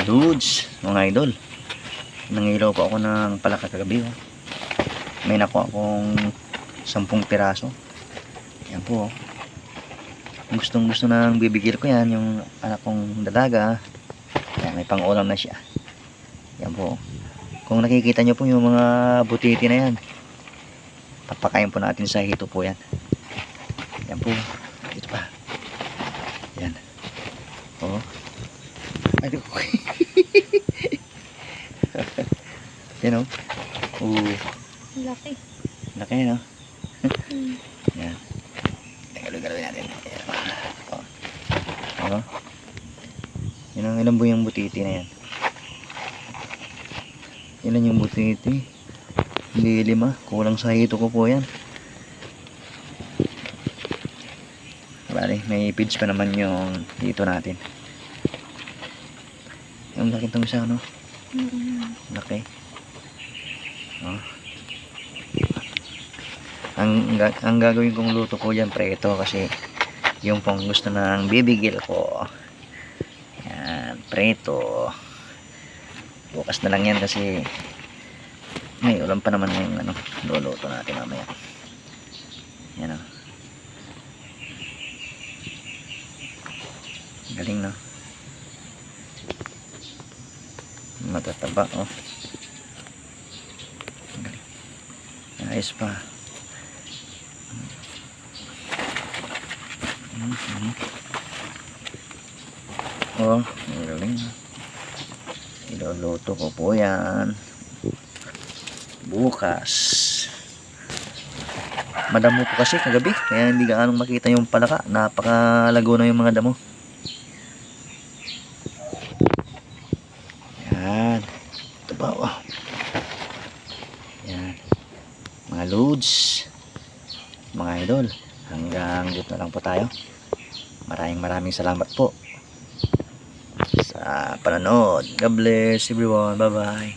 Dudes, mga idol, nangilaw po ako ng palaka kagabi. May nakuha akong 10 piraso. Yan po. Gustong gusto nang bibigil ko yan, yung anak kong dalaga. Yan, may pang ulam na siya. Yan po. Kung nakikita nyo po yung mga butiti na yan, papakain po natin sa hito po yan. Yan po. Ito pa. Yan. Oo. Aduh. Yan o. Laki. Laki no. Yan. Galawin natin. Yan. O. Yan ang ilang yung butiti na yan. Ilan yung butiti? Hindi 5. Kulang sa hito ko po yan. Bali, may feeds pa naman yung hito natin. Yung laki itong isa, no? Laki. Oh. Ang gagawin kong luto ko dyan, preto, kasi yung pong gusto ng bibigil ko. Yan, preto. Bukas na lang yan kasi may ulam pa naman yung luluto natin mamaya. Yan o. Galing, no? Matataba, oh. Ayos pa. Oh, galing. Iluluto ko po yan bukas. Madamo po kasi kagabi, kaya hindi gaanong makita yung palaka. Napakalago na yung mga damo. Yan. Ito ba, oh. Yan. Mga loads, mga idol, hanggang dito na lang po tayo. Maraming salamat po sa panonood. God bless everyone. Bye bye.